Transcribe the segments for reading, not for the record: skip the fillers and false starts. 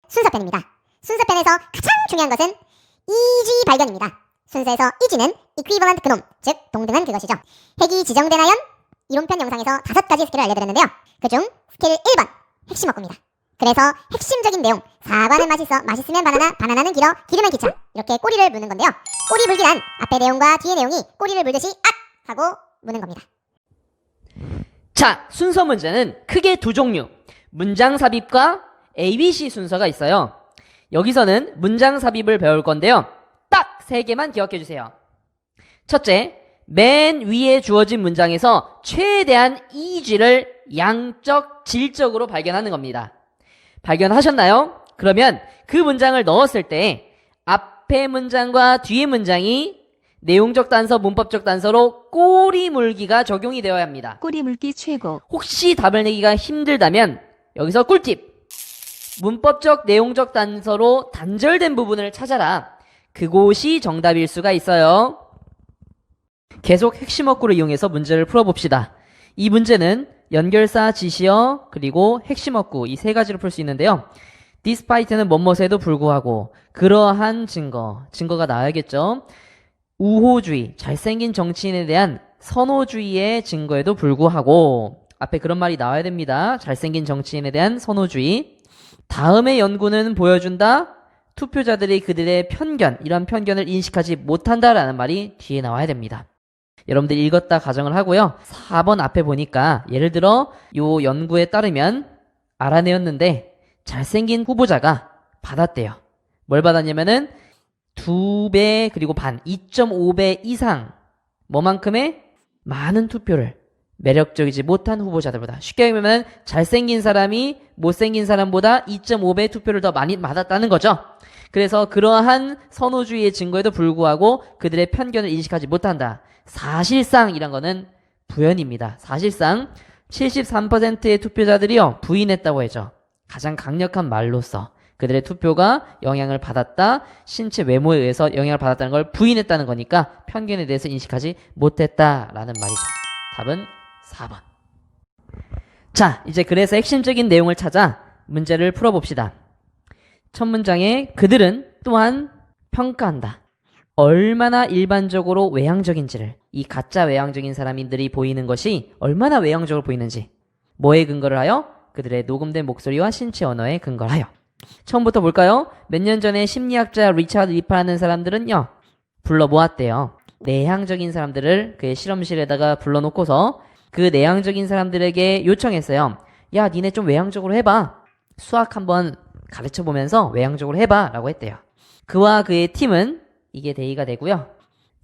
순서편입니다. 순서편에서 가장 중요한 것은 이지 발견입니다. 순서에서 이지는 equivalent 그놈, 즉 동등한 그것이죠. 핵이 지정되나연? 이론편 영상에서 5가지 스킬을 알려드렸는데요. 그중 스킬 1번, 핵심 얻고입니다. 그래서 핵심적인 내용, 사과는 맛있어, 맛있으면 바나나, 바나나는 길어, 기르면 기차, 이렇게 꼬리를 무는 건데요. 꼬리 물기란 앞에 내용과 뒤의 내용이 꼬리를 물듯이 악! 하고 무는 겁니다. 자, 순서 문제는 크게 두 종류, 문장 삽입과 ABC 순서가 있어요. 여기서는 문장 삽입을 배울 건데요. 딱 3개만 기억해 주세요. 첫째, 맨 위에 주어진 문장에서 최대한 이지를 양적, 질적으로 발견하는 겁니다. 발견하셨나요? 그러면 그 문장을 넣었을 때 앞에 문장과 뒤의 문장이 내용적 단서, 문법적 단서로 꼬리 물기가 적용이 되어야 합니다. 꼬리 물기 최고. 혹시 답을 내기가 힘들다면 여기서 꿀팁! 문법적, 내용적 단서로 단절된 부분을 찾아라. 그곳이 정답일 수가 있어요. 계속 핵심 어구를 이용해서 문제를 풀어봅시다. 이 문제는 연결사, 지시어, 그리고 핵심 어구 이 3가지로 풀 수 있는데요. despite는 뭐뭐에도 불구하고 그러한 증거가 나와야겠죠. 우호주의, 잘생긴 정치인에 대한 선호주의의 증거에도 불구하고 앞에 그런 말이 나와야 됩니다. 잘생긴 정치인에 대한 선호주의. 다음의 연구는 보여준다. 투표자들이 그들의 편견, 이런 편견을 인식하지 못한다라는 말이 뒤에 나와야 됩니다. 여러분들 읽었다 가정을 하고요. 4번 앞에 보니까 예를 들어 요 연구에 따르면 알아내었는데 잘생긴 후보자가 받았대요. 뭘 받았냐면은 2배 그리고 반, 2.5배 이상 뭐만큼의 많은 투표를 매력적이지 못한 후보자들보다, 쉽게 얘기하면 잘생긴 사람이 못생긴 사람보다 2.5배 투표를 더 많이 받았다는 거죠. 그래서 그러한 선호주의의 증거에도 불구하고 그들의 편견을 인식하지 못한다. 사실상 이란 거는 부연입니다. 사실상 73%의 투표자들이요 부인했다고 해죠. 가장 강력한 말로써 그들의 투표가 영향을 받았다, 신체 외모에 의해서 영향을 받았다는 걸 부인했다는 거니까 편견에 대해서 인식하지 못했다라는 말이죠. 답은 4번. 자, 이제 그래서 핵심적인 내용을 찾아 문제를 풀어봅시다. 첫 문장에 그들은 또한 평가한다. 얼마나 일반적으로 외향적인지를, 이 가짜 외향적인 사람들이 보이는 것이 얼마나 외향적으로 보이는지, 뭐에 근거를 하여? 그들의 녹음된 목소리와 신체 언어에 근거를 하여. 처음부터 볼까요? 몇 년 전에 심리학자 리차드 리파라는 사람들은요 불러 모았대요. 내향적인 사람들을 그의 실험실에다가 불러놓고서 그 내향적인 사람들에게 요청했어요. 야, 니네 좀 외향적으로 해봐. 수학 한번 가르쳐보면서 외향적으로 해봐 라고 했대요. 그와 그의 팀은, 이게 대의가 되고요,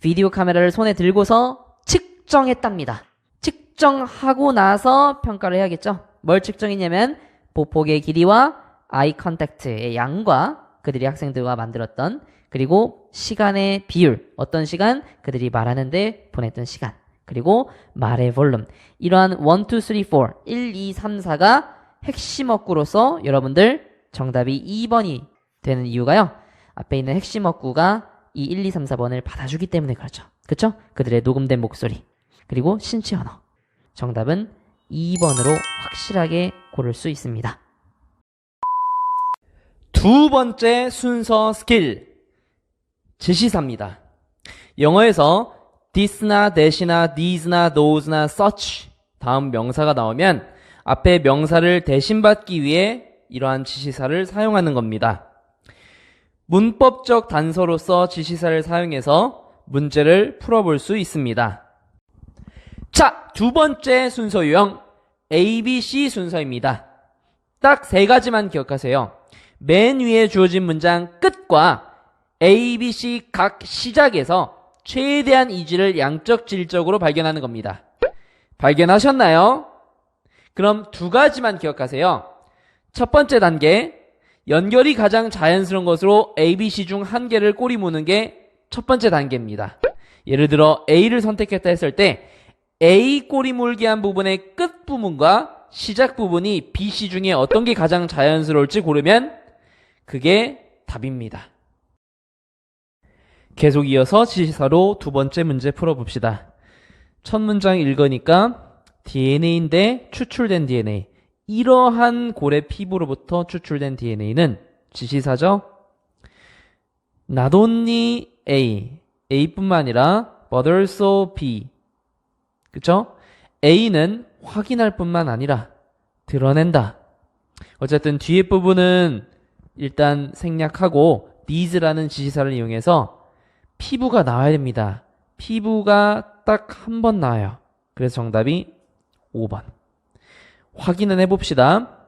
비디오 카메라를 손에 들고서 측정했답니다. 측정하고 나서 평가를 해야겠죠. 뭘 측정했냐면 보폭의 길이와 아이 컨택트의 양과 그들이 학생들과 만들었던, 그리고 시간의 비율, 어떤 시간? 그들이 말하는데 보냈던 시간, 그리고 말의 볼륨. 이러한 1, 2, 3, 4, 1, 2, 3, 4가 핵심 어구로서 여러분들 정답이 2번이 되는 이유가요, 앞에 있는 핵심 어구가 이 1, 2, 3, 4번을 받아주기 때문에 그렇죠. 그쵸? 그들의 녹음된 목소리, 그리고 신체 언어. 정답은 2번으로 확실하게 고를 수 있습니다. 두 번째 순서 스킬, 지시사입니다. 영어에서 this나 that이나 these나 those나 such 다음 명사가 나오면 앞에 명사를 대신받기 위해 이러한 지시사를 사용하는 겁니다. 문법적 단서로서 지시사를 사용해서 문제를 풀어볼 수 있습니다. 자, 두 번째 순서 유형 ABC 순서입니다. 딱 3가지만 기억하세요. 맨 위에 주어진 문장 끝과 ABC 각 시작에서 최대한 이지를 양적, 질적으로 발견하는 겁니다. 발견하셨나요? 그럼 2가지만 기억하세요. 첫 번째 단계, 연결이 가장 자연스러운 것으로 ABC 중 1개를 꼬리 무는 게 첫 번째 단계입니다. 예를 들어 A를 선택했다 했을 때 A 꼬리 물기 한 부분의 끝부분과 시작 부분이 BC 중에 어떤 게 가장 자연스러울지 고르면 그게 답입니다. 계속 이어서 지시사로 두 번째 문제 풀어봅시다. 첫 문장 읽으니까 DNA인데 추출된 DNA, 이러한 고래 피부로부터 추출된 DNA는 지시사죠. Not only A뿐만 아니라 but also B. 그쵸? A는 확인할 뿐만 아니라 드러낸다. 어쨌든 뒤에 부분은 일단 생략하고 these라는 지시사를 이용해서 피부가 나와야 됩니다. 피부가 딱 한 번 나와요. 그래서 정답이 5번. 확인은 해봅시다.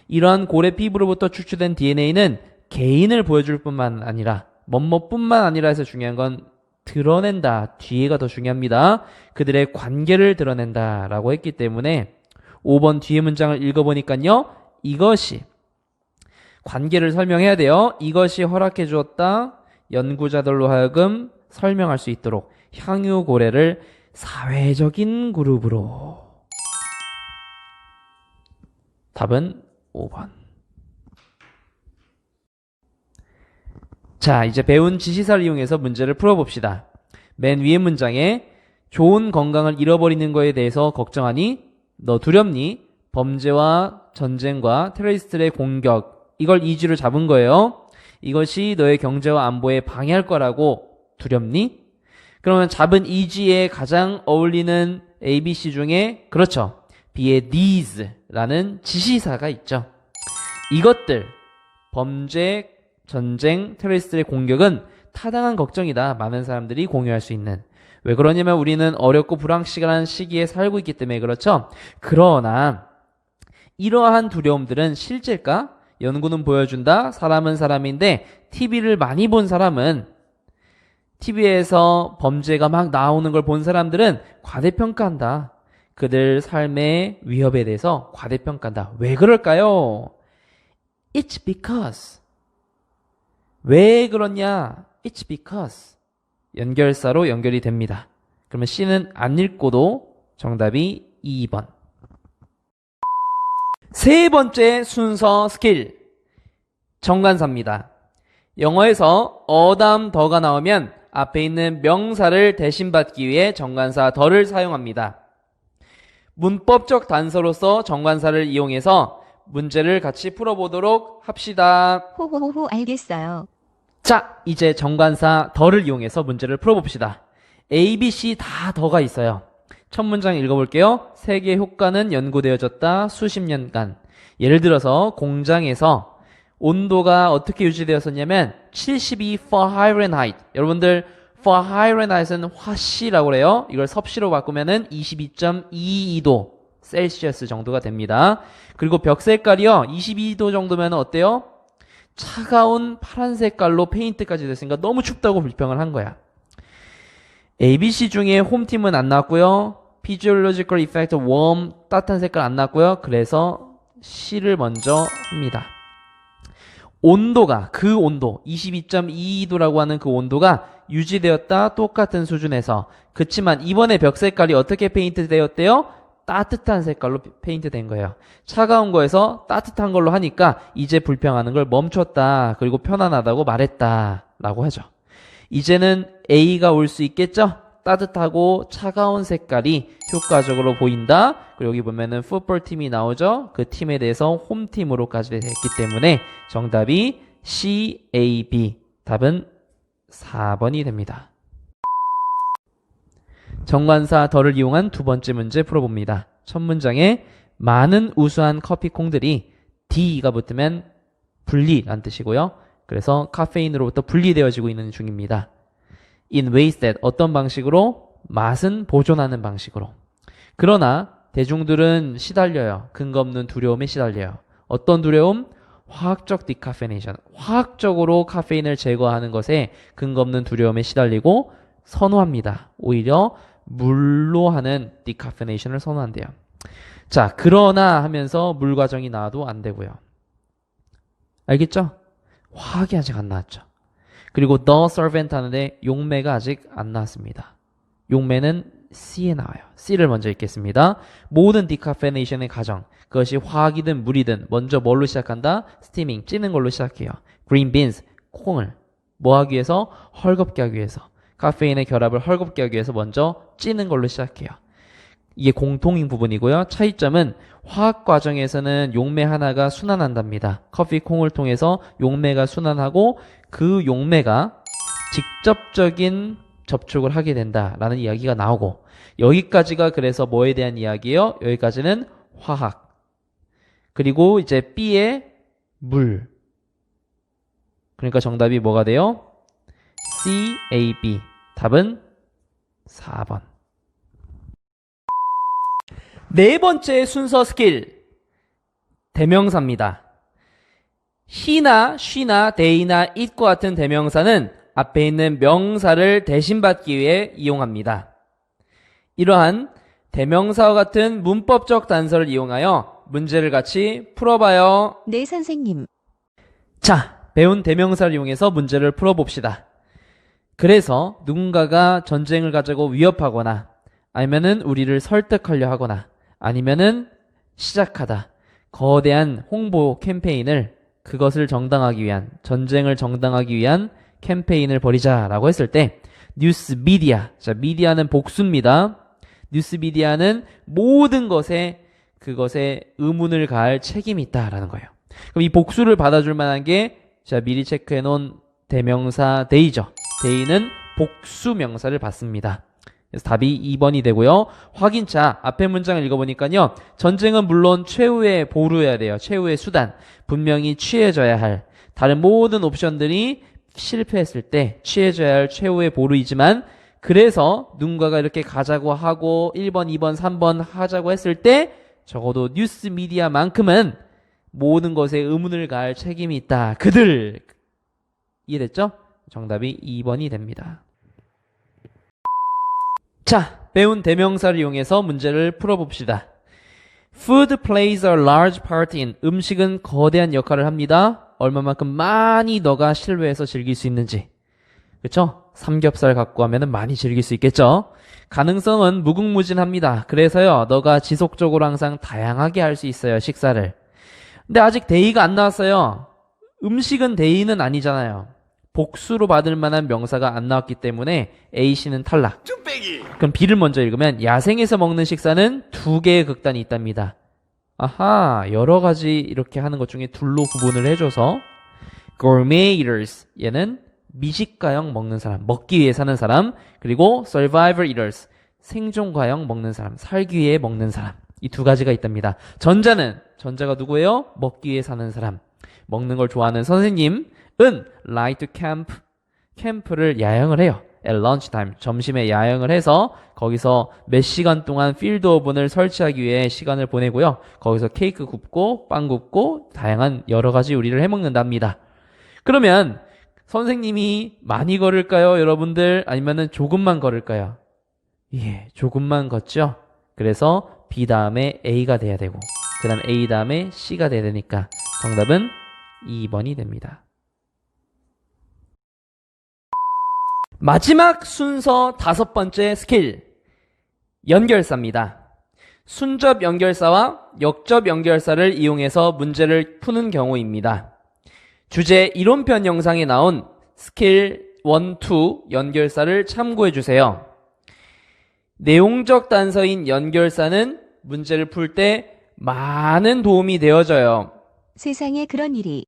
이러한 고래 피부로부터 추출된 DNA는 개인을 보여줄 뿐만 아니라 뭐뭐뿐만 아니라 해서 중요한 건 드러낸다. 뒤에가 더 중요합니다. 그들의 관계를 드러낸다 라고 했기 때문에 5번 뒤에 문장을 읽어보니까요. 이것이 관계를 설명해야 돼요. 이것이 허락해 주었다. 연구자들로 하여금 설명할 수 있도록 향유고래를 사회적인 그룹으로. 답은 5번. 자, 이제 배운 지시사를 이용해서 문제를 풀어봅시다. 맨 위의 문장에 좋은 건강을 잃어버리는 거에 대해서 걱정하니? 너 두렵니? 범죄와 전쟁과 테러리스트의 공격, 이걸 이주로 잡은 거예요. 이것이 너의 경제와 안보에 방해할 거라고 두렵니? 그러면 잡은 이지에 가장 어울리는 ABC 중에 그렇죠. B의 these라는 지시사가 있죠. 이것들, 범죄, 전쟁, 테러리스트의 공격은 타당한 걱정이다. 많은 사람들이 공유할 수 있는. 왜 그러냐면 우리는 어렵고 불확실한 시기에 살고 있기 때문에 그렇죠. 그러나 이러한 두려움들은 실제일까? 연구는 보여준다. 사람은 사람인데 TV를 많이 본 사람은 TV에서 범죄가 막 나오는 걸 본 사람들은 과대평가한다. 그들 삶의 위협에 대해서 과대평가한다. 왜 그럴까요? It's because. 왜 그러냐? It's because. 연결사로 연결이 됩니다. 그러면 C는 안 읽고도 정답이 2번. 세 번째 순서 스킬. 정관사입니다. 영어에서 다음 더가 나오면 앞에 있는 명사를 대신받기 위해 정관사 더를 사용합니다. 문법적 단서로서 정관사를 이용해서 문제를 같이 풀어보도록 합시다. 호호호호 알겠어요. 자, 이제 정관사 더를 이용해서 문제를 풀어봅시다. A, B, C 다 더가 있어요. 첫 문장 읽어볼게요. 세계 효과는 연구되어졌다. 수십 년간. 예를 들어서 공장에서 온도가 어떻게 유지되었었냐면 72 Fahrenheit. 여러분들 Fahrenheit은 화씨라고 그래요. 이걸 섭씨로 바꾸면은 22.22도 셀시어스 정도가 됩니다. 그리고 벽 색깔이요. 22도 정도면 어때요? 차가운 파란 색깔로 페인트까지 됐으니까 너무 춥다고 불평을 한 거야. ABC 중에 홈팀은 안 나왔고요. Physiological effect warm 따뜻한 색깔 안 나왔고요. 그래서 C를 먼저 합니다. 온도가 그 온도 22.22도라고 하는 그 온도가 유지되었다. 똑같은 수준에서. 그치만 이번에 벽 색깔이 어떻게 페인트 되었대요? 따뜻한 색깔로 페인트 된 거예요. 차가운 거에서 따뜻한 걸로 하니까 이제 불평하는 걸 멈췄다. 그리고 편안하다고 말했다. 라고 하죠. 이제는 A가 올 수 있겠죠? 따뜻하고 차가운 색깔이 효과적으로 보인다. 그리고 여기 보면은 풋볼 팀이 나오죠? 그 팀에 대해서 홈팀으로까지 됐기 때문에 정답이 C, A, B. 답은 4번이 됩니다. 정관사 더를 이용한 두 번째 문제 풀어봅니다. 첫 문장에 많은 우수한 커피콩들이 D가 붙으면 분리란 뜻이고요. 그래서 카페인으로부터 분리되어지고 있는 중입니다. In ways that 어떤 방식으로? 맛은 보존하는 방식으로. 그러나 대중들은 시달려요. 근거 없는 두려움에 시달려요. 어떤 두려움? 화학적 디카페네이션. 화학적으로 카페인을 제거하는 것에 근거 없는 두려움에 시달리고 선호합니다. 오히려 물로 하는 디카페네이션을 선호한대요. 자, 그러나 하면서 물 과정이 나와도 안 되고요. 알겠죠? 화학이 아직 안 나왔죠. 그리고 the servant 하는데 용매가 아직 안 나왔습니다. 용매는 C에 나와요. C를 먼저 읽겠습니다. 모든 디카페네이션의 과정, 그것이 화학이든 물이든 먼저 뭘로 시작한다? 스티밍, 찌는 걸로 시작해요. green beans, 콩을 뭐 하기 위해서? 헐겁게 하기 위해서. 카페인의 결합을 헐겁게 하기 위해서 먼저 찌는 걸로 시작해요. 이게 공통인 부분이고요. 차이점은 화학 과정에서는 용매 하나가 순환한답니다. 커피 콩을 통해서 용매가 순환하고 그 용매가 직접적인 접촉을 하게 된다라는 이야기가 나오고, 여기까지가 그래서 뭐에 대한 이야기예요? 여기까지는 화학. 그리고 이제 B의 물. 그러니까 정답이 뭐가 돼요? C, A, B. 답은 4번. 네 번째 순서 스킬. 대명사입니다. he나 she나 they나 it과 같은 대명사는 앞에 있는 명사를 대신받기 위해 이용합니다. 이러한 대명사와 같은 문법적 단서를 이용하여 문제를 같이 풀어봐요. 네, 선생님. 자, 배운 대명사를 이용해서 문제를 풀어봅시다. 그래서 누군가가 전쟁을 가자고 위협하거나, 아니면은 우리를 설득하려 하거나, 아니면은 시작하다 거대한 홍보 캠페인을, 그것을 정당하기 위한, 전쟁을 정당하기 위한 캠페인을 벌이자라고 했을 때 뉴스 미디어, 자, 미디어는 복수입니다. 뉴스 미디어는 모든 것에 그것에 의문을 가할 책임이 있다라는 거예요. 그럼 이 복수를 받아줄 만한 게, 자, 미리 체크해 놓은 대명사 they죠. they는 복수 명사를 받습니다. 그래서 답이 2번이 되고요. 확인차 앞에 문장을 읽어보니까요, 전쟁은 물론 최후의 보루여야 돼요. 최후의 수단, 분명히 취해져야 할, 다른 모든 옵션들이 실패했을 때 취해져야 할 최후의 보루이지만, 그래서 누군가가 이렇게 가자고 하고 1번, 2번, 3번 하자고 했을 때 적어도 뉴스 미디어만큼은 모든 것에 의문을 가할 책임이 있다. 그들. 이해됐죠? 정답이 2번이 됩니다. 자, 배운 대명사를 이용해서 문제를 풀어봅시다. Food plays a large part in. 음식은 거대한 역할을 합니다. 얼마만큼 많이 너가 실외에서 즐길 수 있는지. 그렇죠? 삼겹살 갖고 하면은 많이 즐길 수 있겠죠? 가능성은 무궁무진합니다. 그래서요, 너가 지속적으로 항상 다양하게 할 수 있어요, 식사를. 근데 아직 대의가 안 나왔어요. 음식은 대의는 아니잖아요. 복수로 받을 만한 명사가 안 나왔기 때문에 A씨는 탈락. 그럼 B를 먼저 읽으면, 야생에서 먹는 식사는 2개의 극단이 있답니다. 아하, 여러 가지 이렇게 하는 것 중에 둘로 구분을 해줘서 gourmet eaters, 얘는 미식가형 먹는 사람, 먹기 위해 사는 사람, 그리고 survivor eaters, 생존가형 먹는 사람, 살기 위해 먹는 사람, 이 2가지가 있답니다. 전자가 누구예요? 먹기 위해 사는 사람, 먹는 걸 좋아하는 선생님은 like to camp, 캠프를 야영을 해요. at lunchtime, 점심에 야영을 해서 거기서 몇 시간 동안 필드 오븐을 설치하기 위해 시간을 보내고요. 거기서 케이크 굽고 빵 굽고 다양한 여러 가지 요리를 해 먹는답니다. 그러면 선생님이 많이 걸을까요, 여러분들? 아니면은 조금만 걸을까요? 예, 조금만 걷죠. 그래서 B 다음에 A가 돼야 되고, 그 다음 A 다음에 C가 돼야 되니까 정답은 2번이 됩니다. 마지막 순서 5번째 스킬, 연결사입니다. 순접 연결사와 역접 연결사를 이용해서 문제를 푸는 경우입니다. 주제 이론편 영상에 나온 스킬 1, 2 연결사를 참고해 주세요. 내용적 단서인 연결사는 문제를 풀 때 많은 도움이 되어져요. 세상에 그런 일이.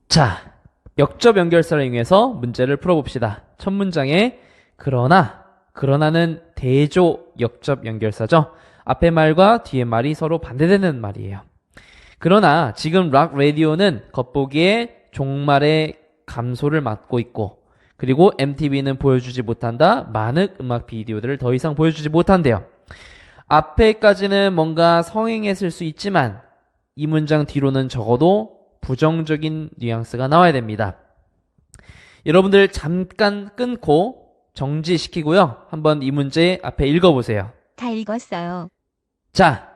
자, 역접 연결사를 이용해서 문제를 풀어봅시다. 첫 문장에 그러나는 대조 역접 연결사죠. 앞에 말과 뒤에 말이 서로 반대되는 말이에요. 그러나 지금 락 라디오는 겉보기에 종말의 감소를 맞고 있고, 그리고 MTV는 보여주지 못한다. 많은 음악 비디오들을 더 이상 보여주지 못한대요. 앞에까지는 뭔가 성행했을 수 있지만 이 문장 뒤로는 적어도 부정적인 뉘앙스가 나와야 됩니다. 여러분들 잠깐 끊고 정지시키고요. 한번 이 문제 앞에 읽어보세요. 다 읽었어요. 자,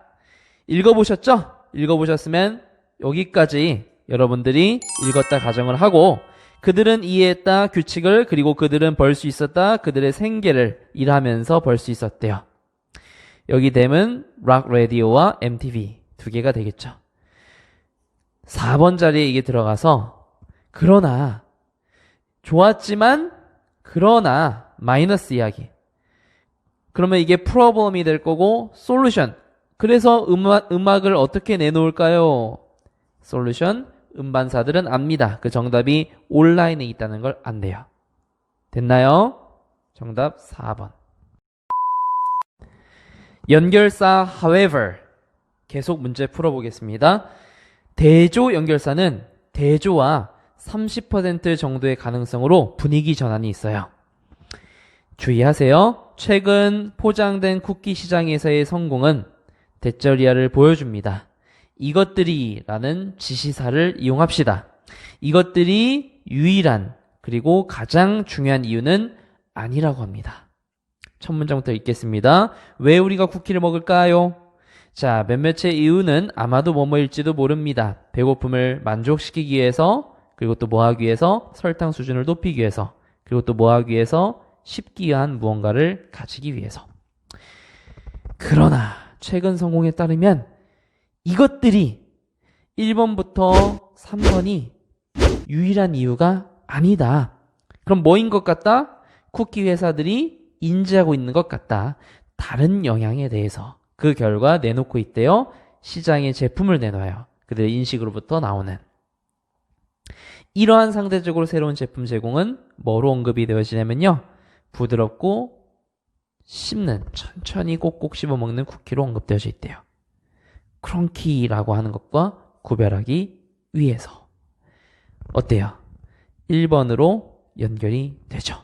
읽어보셨죠? 읽어보셨으면 여기까지 여러분들이 읽었다 가정을 하고, 그들은 이해했다 규칙을, 그리고 그들은 벌 수 있었다 그들의 생계를 일하면서 벌 수 있었대요. 여기 됨은 락 라디오와 MTV 2개가 되겠죠. 4번 자리에 이게 들어가서 그러나 좋았지만 그러나 마이너스 이야기, 그러면 이게 problem이 될 거고 solution. 그래서 음악을 어떻게 내놓을까요? solution. 음반사들은 압니다. 그 정답이 온라인에 있다는 걸 안대요. 됐나요? 정답 4번. 연결사 however. 계속 문제 풀어보겠습니다. 대조 연결사는 대조와 30% 정도의 가능성으로 분위기 전환이 있어요. 주의하세요. 최근 포장된 쿠키 시장에서의 성공은 대절이야를 보여줍니다. 이것들이 라는 지시사를 이용합시다. 이것들이 유일한 그리고 가장 중요한 이유는 아니라고 합니다. 첫 문장부터 읽겠습니다. 왜 우리가 쿠키를 먹을까요? 자, 몇몇의 이유는 아마도 뭐뭐일지도 모릅니다. 배고픔을 만족시키기 위해서, 그리고 또 뭐하기 위해서? 설탕 수준을 높이기 위해서, 그리고 또 뭐하기 위해서? 쉽기 위한 무언가를 가지기 위해서. 그러나 최근 성공에 따르면 이것들이 1번부터 3번이 유일한 이유가 아니다. 그럼 뭐인 것 같다? 쿠키 회사들이 인지하고 있는 것 같다. 다른 영향에 대해서. 그 결과 내놓고 있대요. 시장에 제품을 내놔요. 그들의 인식으로부터 나오는. 이러한 상대적으로 새로운 제품 제공은 뭐로 언급이 되어지냐면요. 부드럽고 씹는, 천천히 꼭꼭 씹어먹는 쿠키로 언급되어져 있대요. 크런키라고 하는 것과 구별하기 위해서. 어때요? 1번으로 연결이 되죠.